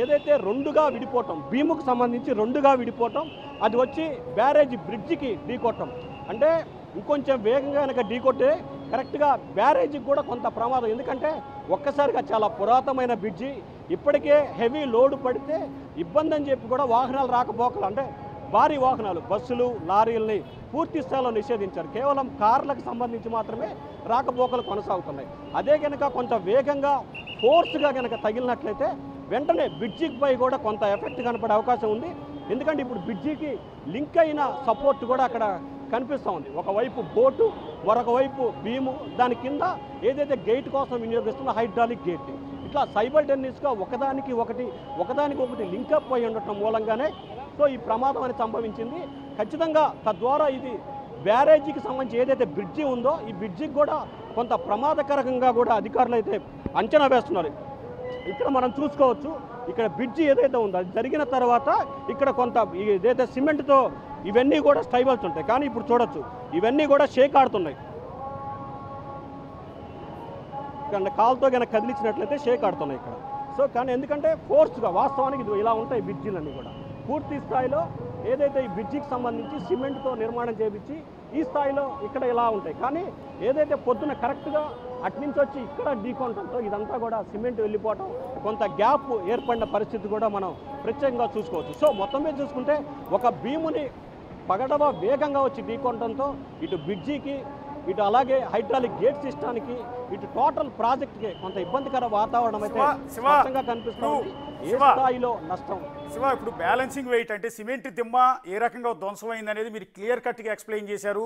Speaker 2: ఏదైతే 2గా విడిపోవటం, బీముకు సంబంధించి 2గా విడిపోవటం, అది వచ్చి బ్యారేజ్ బ్రిడ్జికి ఢీకొట్టడం, అంటే ఇంకొంచెం వేగంగా కనుక ఢీకొట్టే కరెక్ట్గా బ్యారేజీకి కూడా కొంత ప్రమాదం. ఎందుకంటే ఒక్కసారిగా చాలా పురాతనమైన బ్రిడ్జి, ఇప్పటికే హెవీ లోడ్ పడితే ఇబ్బంది అని చెప్పి కూడా వాహనాలు రాకపోకలు, అంటే భారీ వాహనాలు బస్సులు లారీలని పూర్తి స్థాయిలో నిషేధించారు. కేవలం కార్లకు సంబంధించి మాత్రమే రాకపోకలు కొనసాగుతున్నాయి. అదే కనుక కొంత వేగంగా ఫోర్స్గా కనుక తగిలినట్లయితే వెంటనే బ్రిడ్జికి పై కూడా కొంత ఎఫెక్ట్ కనపడే అవకాశం ఉంది. ఎందుకంటే ఇప్పుడు బ్రిడ్జికి లింక్ అయిన సపోర్ట్ కూడా అక్కడ కనిపిస్తూ ఉంది. ఒకవైపు బోటు, మరొక వైపు బీము, దాని కింద ఏదైతే గేట్ కోసం వినియోగిస్తున్న హైడ్రాలిక్ గేట్, ఇట్లా సైబల్టేనియస్గా ఒకదానికి ఒకటి లింకప్ అయి ఉండటం మూలంగానే సో ఈ ప్రమాదం అనేది సంభవించింది. ఖచ్చితంగా తద్వారా ఇది బ్యారేజీకి సంబంధించి ఏదైతే బ్రిడ్జి ఉందో ఈ బ్రిడ్జికి కూడా కొంత ప్రమాదకరంగా కూడా అధికారులు అయితే అంచనా వేస్తున్నారు. ఇక్కడ మనం చూసుకోవచ్చు, ఇక్కడ బ్రిడ్జి ఏదైతే ఉందో అది జరిగిన తర్వాత ఇక్కడ కొంత ఏదైతే సిమెంట్తో ఇవన్నీ కూడా స్టైబల్స్ ఉంటాయి. కానీ ఇప్పుడు చూడొచ్చు ఇవన్నీ కూడా షేక్ ఆడుతున్నాయి. ఇక్కడ కాలుతో కనుక కదిలించినట్లయితే షేక్ ఆడుతున్నాయి ఇక్కడ. సో కానీ ఎందుకంటే ఫోర్స్గా వాస్తవానికి ఇది ఇలా ఉంటాయి బ్రిడ్జిలన్నీ కూడా పూర్తి స్థాయిలో ఏదైతే ఈ బ్రిడ్జికి సంబంధించి సిమెంట్తో నిర్మాణం చేయించి ఈ స్థాయిలో ఇక్కడ ఇలా ఉంటాయి. కానీ ఏదైతే పొద్దున కరెక్ట్గా అట్నుంచి వచ్చి ఇక్కడ ఢీకొనడంతో ఇదంతా కూడా సిమెంట్ వెళ్ళిపోవటం, కొంత గ్యాప్ ఏర్పడిన పరిస్థితి కూడా మనం ప్రత్యేకంగా చూసుకోవచ్చు. సో మొత్తం మీద చూసుకుంటే ఒక బీముని పగడవ వేగంగా వచ్చి ఢీకొనడంతో ఇటు బ్రిడ్జికి, ఇటు అలాగే హైడ్రాలిక్ గేట్ సిస్టానికి, ఇటు టోటల్ ప్రాజెక్ట్కి కొంత ఇబ్బందికర వాతావరణం అయితే స్పష్టంగా కనిపిస్తుంది. ఏ స్థాయిలో నష్టం
Speaker 1: శివ, ఇప్పుడు బ్యాలెన్సింగ్ వెయిట్ అంటే సిమెంట్ దిమ్మ ఏ రకంగా ధ్వంసమైంది అనేది మీరు క్లియర్ కట్గా ఎక్స్ప్లెయిన్ చేశారు.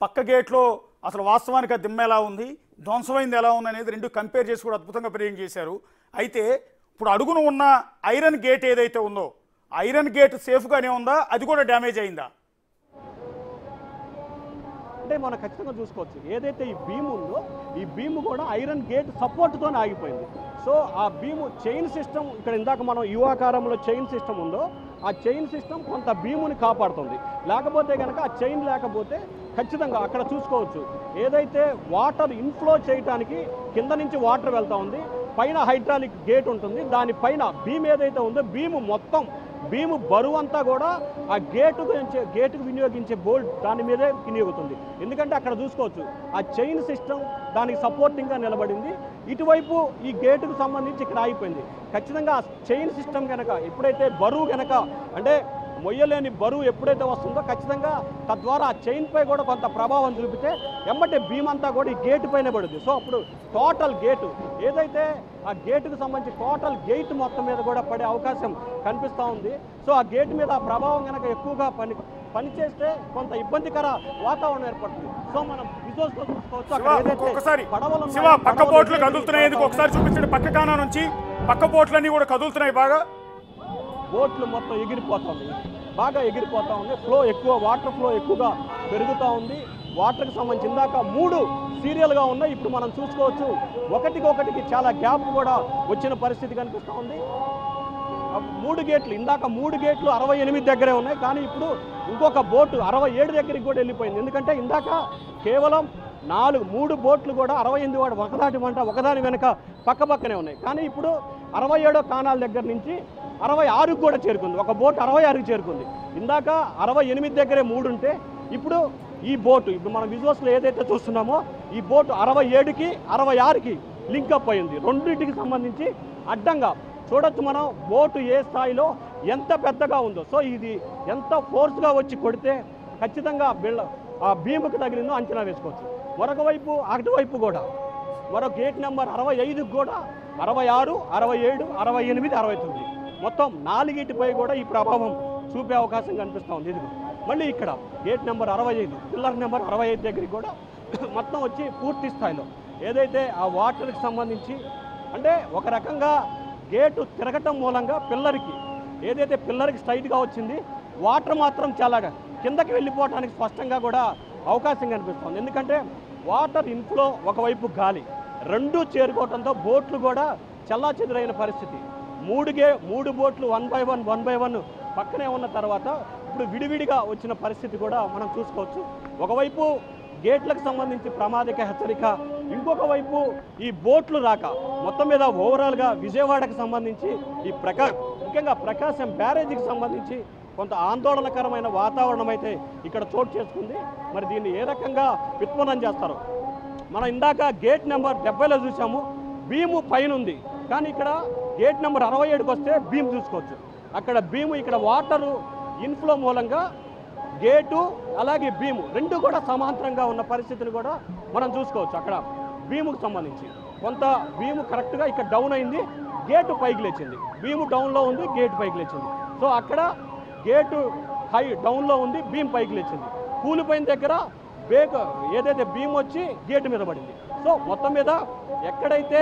Speaker 1: పక్క గేట్లో అసలు వాస్తవానికి ఆ దిమ్మ ఎలా ఉంది, ధ్వంసమైంది ఎలా ఉంది అనేది రెండు కంపేర్ చేసి కూడా అద్భుతంగా ప్రయోగం చేశారు. అయితే ఇప్పుడు అడుగున ఉన్న ఐరన్ గేట్ ఏదైతే ఉందో ఐరన్ గేట్ సేఫ్గానే ఉందా, అది కూడా డ్యామేజ్ అయిందా?
Speaker 2: అంటే మనం ఖచ్చితంగా చూసుకోవచ్చు ఏదైతే ఈ బీమ్ ఉందో ఈ బీమ్ కూడా ఐరన్ గేట్ సపోర్ట్తోనే ఆగిపోయింది. సో ఆ బీము చైన్ సిస్టమ్, ఇక్కడ ఇందాక మనం యువాకారంలో చైన్ సిస్టమ్ ఉందో ఆ చైన్ సిస్టమ్ కొంత బీముని కాపాడుతుంది. లేకపోతే కనుక ఆ చైన్ లేకపోతే ఖచ్చితంగా అక్కడ చూసుకోవచ్చు ఏదైతే వాటర్ ఇన్ఫ్లో చేయడానికి కింద నుంచి వాటర్ వెళ్తూ ఉంది, పైన హైడ్రాలిక్ గేట్ ఉంటుంది, దానిపైన బీమ్ ఏదైతే ఉందో బీము బరువు అంతా కూడా ఆ గేటుకు వినియోగించే బోల్ట్ దాని మీదే వినియోగుతుంది. ఎందుకంటే అక్కడ చూసుకోవచ్చు ఆ చైన్ సిస్టమ్ దానికి సపోర్టింగ్గా నిలబడింది. ఇటువైపు ఈ గేటుకు సంబంధించి ఇక్కడ ఆగిపోయింది. ఖచ్చితంగా ఆ చైన్ సిస్టమ్ కనుక ఎప్పుడైతే బరువు కనుక అంటే మొయ్యలేని బరువు ఎప్పుడైతే వస్తుందో ఖచ్చితంగా తద్వారా ఆ చైన్ పై కూడా కొంత ప్రభావం చూపితే ఎమ్మటే బీమ్ అంతా కూడా ఈ గేటు పైన పడుతుంది. సో అప్పుడు టోటల్ గేటు ఏదైతే ఆ గేటుకు సంబంధించి టోటల్ గేట్ మొత్తం మీద కూడా పడే అవకాశం కనిపిస్తూ ఉంది. సో ఆ గేట్ మీద ఆ ప్రభావం కనుక ఎక్కువగా పనిచేస్తే కొంత ఇబ్బందికర వాతావరణం ఏర్పడుతుంది. సో మనం విజువల్స్లో చూసుకోవచ్చు.
Speaker 1: ఒకసారి శివ పక్క బోట్లు కదులుతున్నాయి, ఎందుకు ఒకసారి చూపించండి. పక్క కానా నుంచి పక్క బోట్లన్నీ కూడా కదులుతున్నాయి, బాగా
Speaker 2: బోట్లు మొత్తం ఎగిరిపోతుంది, బాగా ఎగిరిపోతూ ఉంది. ఫ్లో ఎక్కువ, వాటర్ ఫ్లో ఎక్కువగా పెరుగుతూ ఉంది. వాటర్కి సంబంధించి ఇందాక 3 సీరియల్గా ఉన్నాయి, ఇప్పుడు మనం చూసుకోవచ్చు ఒకటికి చాలా గ్యాప్ కూడా వచ్చిన పరిస్థితి కనిపిస్తూ ఉంది. 3 గేట్లు, ఇందాక 3 గేట్లు 68 దగ్గరే ఉన్నాయి, కానీ ఇప్పుడు ఇంకొక బోటు 67 దగ్గరికి కూడా వెళ్ళిపోయింది. ఎందుకంటే ఇందాక కేవలం 3 బోట్లు కూడా 68 వాడు ఒకదాని వెనక పక్కనే ఉన్నాయి, కానీ ఇప్పుడు 67 కానాల దగ్గర నుంచి 66కు కూడా చేరుకుంది. ఒక బోట్ 66కి చేరుకుంది. ఇందాక 68 దగ్గరే 3 ఉంటే ఇప్పుడు ఈ బోటు, ఇప్పుడు మనం విజువల్స్లో ఏదైతే చూస్తున్నామో ఈ బోటు 67కి 66కి లింకప్ అయింది. రెండింటికి సంబంధించి అడ్డంగా చూడొచ్చు మనం బోటు ఏ స్థాయిలో ఎంత పెద్దగా ఉందో. సో ఇది ఎంత ఫోర్స్గా వచ్చి కొడితే ఖచ్చితంగా ఆ భీముకి తగిలిందో అంచనా వేసుకోవచ్చు. మరొక వైపు అటువైపు కూడా మరో గేట్ నెంబర్ 65కి కూడా 66, 67, 68, 69 మొత్తం 4గిటిపై కూడా ఈ ప్రభావం చూపే అవకాశం కనిపిస్తూ ఉంది. ఇదిగో మళ్ళీ ఇక్కడ గేట్ నెంబర్ 65, పిల్లర్ నెంబర్ 65 దగ్గరికి కూడా మొత్తం వచ్చి పూర్తి స్థాయిలో ఏదైతే ఆ వాటర్కి సంబంధించి అంటే ఒక రకంగా గేటు తిరగటం మూలంగా పిల్లర్కి స్ట్రైట్గా వచ్చింది, వాటర్ మాత్రం చాలా కిందకి వెళ్ళిపోవడానికి స్పష్టంగా కూడా అవకాశం కనిపిస్తుంది. ఎందుకంటే వాటర్ ఇన్ఫ్లో ఒకవైపు గాలి రెండూ చేరుకోవడంతో బోట్లు కూడా చెల్లాచెదురైన పరిస్థితి. 3 బోట్లు 1 బై 1 పక్కనే ఉన్న తర్వాత ఇప్పుడు విడివిడిగా వచ్చిన పరిస్థితి కూడా మనం చూసుకోవచ్చు. ఒకవైపు గేట్లకు సంబంధించి ప్రమాదక హెచ్చరిక, ఇంకొక వైపు ఈ బోట్లు రాక మొత్తం మీద ఓవరాల్గా విజయవాడకు సంబంధించి ముఖ్యంగా ప్రకాశం బ్యారేజీకి సంబంధించి కొంత ఆందోళనకరమైన వాతావరణం అయితే ఇక్కడ చోటు చేసుకుంది. మరి దీన్ని ఏ రకంగా విత్పన్నం చేస్తారో మనం ఇందాక గేట్ నెంబర్ 70లో చూసాము, భీము పైన ఉంది, కానీ ఇక్కడ గేట్ నెంబర్ 67కి వస్తే భీము చూసుకోవచ్చు. అక్కడ భీము, ఇక్కడ వాటరు ఇన్ఫ్లో మూలంగా గేటు అలాగే భీము రెండు కూడా సమాంతరంగా ఉన్న పరిస్థితిని కూడా మనం చూసుకోవచ్చు. అక్కడ భీముకు సంబంధించి కొంత భీము కరెక్ట్గా ఇక్కడ డౌన్ అయింది, గేటు పైకి లేచింది. భీము డౌన్లో ఉంది, గేటు పైకి లేచింది. సో అక్కడ గేటు హై డౌన్లో ఉంది, భీమ్ పైకి లేచింది. కూలిపోయిన దగ్గర ఏదైతే భీమ్ వచ్చి గేటు మీద పడింది. సో మొత్తం మీద ఎక్కడైతే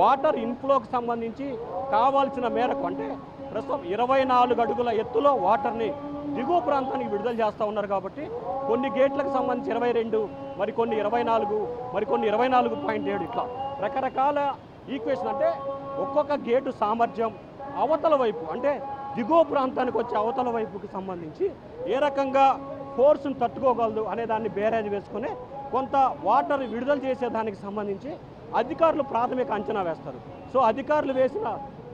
Speaker 2: వాటర్ ఇన్ఫ్లోకి సంబంధించి కావాల్సిన మేరకు అంటే ప్రస్తుతం 24 అడుగుల ఎత్తులో వాటర్ని దిగువ ప్రాంతానికి విడుదల చేస్తూ ఉన్నారు. కాబట్టి కొన్ని గేట్లకు సంబంధించి 22, మరికొన్ని 24, మరికొన్ని 24.7 ఇట్లా రకరకాల ఈక్వేషన్. అంటే ఒక్కొక్క గేటు సామర్థ్యం అవతల వైపు అంటే దిగువ ప్రాంతానికి వచ్చే అవతల వైపుకి సంబంధించి ఏ రకంగా ఫోర్స్ను తట్టుకోగలదు అనే దాన్ని బేరేజ్ వేసుకుని కొంత వాటర్ విడుదల చేసేదానికి సంబంధించి అధికారులు ప్రాథమిక అంచనా వేస్తారు. సో అధికారులు వేసిన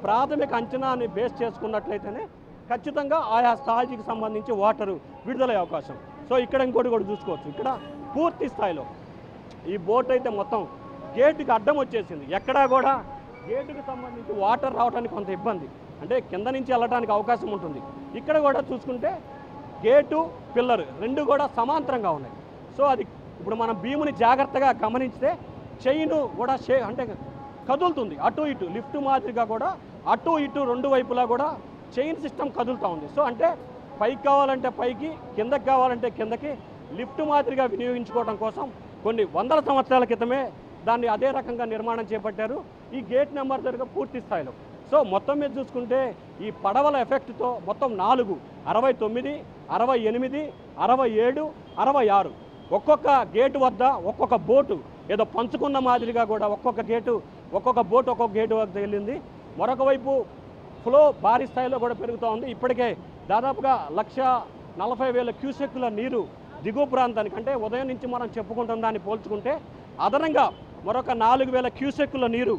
Speaker 2: ప్రాథమిక అంచనాన్ని బేస్ చేసుకున్నట్లయితేనే ఖచ్చితంగా ఆయా స్థాయికి సంబంధించి వాటరు విడుదలయ్యే అవకాశం. సో ఇక్కడ ఇంకోటి కూడా చూసుకోవచ్చు, ఇక్కడ పూర్తి స్థాయిలో ఈ బోట్ అయితే మొత్తం గేటుకి అడ్డం వచ్చేసింది. ఎక్కడా కూడా గేటుకి సంబంధించి వాటర్ రావడానికి కొంత ఇబ్బంది, అంటే కింద నుంచి వెళ్ళడానికి అవకాశం ఉంటుంది. ఇక్కడ కూడా చూసుకుంటే గేటు పిల్లరు రెండు కూడా సమాంతరంగా ఉన్నాయి. సో అది ఇప్పుడు మనం భీముని జాగ్రత్తగా గమనిస్తే చైను కూడా అంటే కదులుతుంది అటు ఇటు, లిఫ్ట్ మాదిరిగా కూడా అటు ఇటు రెండు వైపులా కూడా చైన్ సిస్టమ్ కదులుతూ ఉంది. సో అంటే పైకి కావాలంటే పైకి, కిందకి కావాలంటే కిందకి లిఫ్ట్ మాదిరిగా వినియోగించుకోవడం కోసం కొన్ని వందల సంవత్సరాల క్రితమే దాన్ని అదే రకంగా నిర్మాణం చేపట్టారు ఈ గేట్ నెంబర్ దగ్గర పూర్తి స్థాయిలో. సో మొత్తం మీద చూసుకుంటే ఈ పడవల ఎఫెక్ట్తో మొత్తం 4, 69, 68, 67, 66 ఒక్కొక్క గేటు వద్ద ఒక్కొక్క బోటు ఏదో పంచుకున్న మాదిరిగా కూడా ఒక్కొక్క బోటు ఒక్కొక్క గేటు వద్ద వెళ్ళింది. మరొక వైపు ఫ్లో భారీ స్థాయిలో కూడా పెరుగుతూ ఉంది. ఇప్పటికే దాదాపుగా 1,40,000 క్యూసెక్కుల నీరు దిగువ ప్రాంతానికి, అంటే ఉదయం నుంచి మనం చెప్పుకుంటున్న దాన్ని పోల్చుకుంటే అదనంగా మరొక 4,000 క్యూసెక్కుల నీరు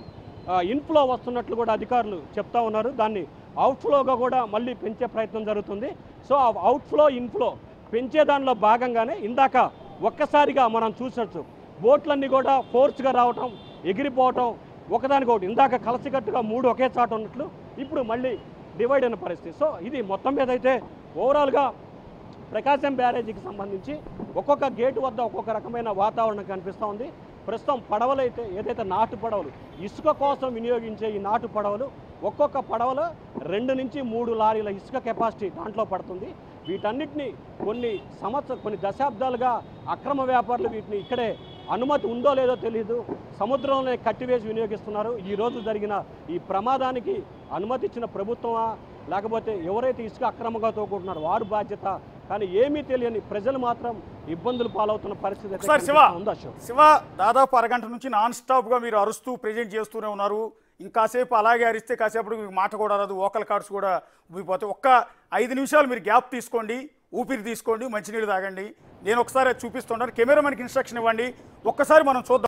Speaker 2: ఇన్ఫ్లో వస్తున్నట్లు కూడా అధికారులు చెప్తా ఉన్నారు. దాన్ని అవుట్ఫ్లోగా కూడా మళ్ళీ పెంచే ప్రయత్నం జరుగుతుంది. సో ఆ అవుట్ఫ్లో ఇన్ఫ్లో పెంచే దానిలో భాగంగానే ఇందాక ఒక్కసారిగా మనం చూసొచ్చు బోట్లన్నీ కూడా ఫోర్స్గా రావటం, ఎగిరిపోవటం, ఒకదానికొకటి ఇందాక కలసికట్టుగా 3 ఒకే చాట ఉన్నట్లు ఇప్పుడు మళ్ళీ డివైడ్ అయిన పరిస్థితి. సో ఇది మొత్తం మీద అయితే ఓవరాల్గా ప్రకాశం బ్యారేజీకి సంబంధించి ఒక్కొక్క గేటు వద్ద ఒక్కొక్క రకమైన వాతావరణం కనిపిస్తూ ఉంది. ప్రస్తుతం పడవలు అయితే ఏదైతే నాటు పడవలు ఇసుక కోసం వినియోగించే ఈ నాటు పడవలు ఒక్కొక్క పడవలో 2 నుంచి 3 లారీల ఇసుక కెపాసిటీ దాంట్లో పడుతుంది. వీటన్నిటిని కొన్ని దశాబ్దాలుగా అక్రమ వ్యాపారులు వీటిని ఇక్కడే అనుమతి ఉందో లేదో తెలియదు సముద్రంలోనే కట్టివేసి వినియోగిస్తున్నారు. ఈ రోజు జరిగిన ఈ ప్రమాదానికి అనుమతి ఇచ్చిన ప్రభుత్వమా లేకపోతే ఎవరైతే ఇసుక అక్రమంగా తోకుంటున్నారో వారు బాధ్యత? కానీ ఏమీ తెలియని ప్రజలు మాత్రం ఇబ్బందులు పాలవుతున్న పరిస్థితి ఉందా?
Speaker 1: శివ, దాదాపు అరగంట నుంచి నాన్ స్టాప్గా మీరు అరుస్తూ ప్రెజెంట్ చేస్తూనే ఉన్నారు. ఇంకాసేపు అలాగే అరిస్తే కాసేపటికి మీకు మాట కూడా రాదు, వోకల్ కార్డ్స్ కూడా ఊపిపోతాయి. ఒక్క 5 నిమిషాలు మీరు గ్యాప్ తీసుకోండి, ఊపిరి తీసుకోండి, మంచినీళ్ళు తాగండి. నేను ఒకసారి అది చూపిస్తుంటాను. కెమెరామెన్కి ఇన్స్ట్రక్షన్ ఇవ్వండి, ఒక్కసారి మనం చూద్దాం.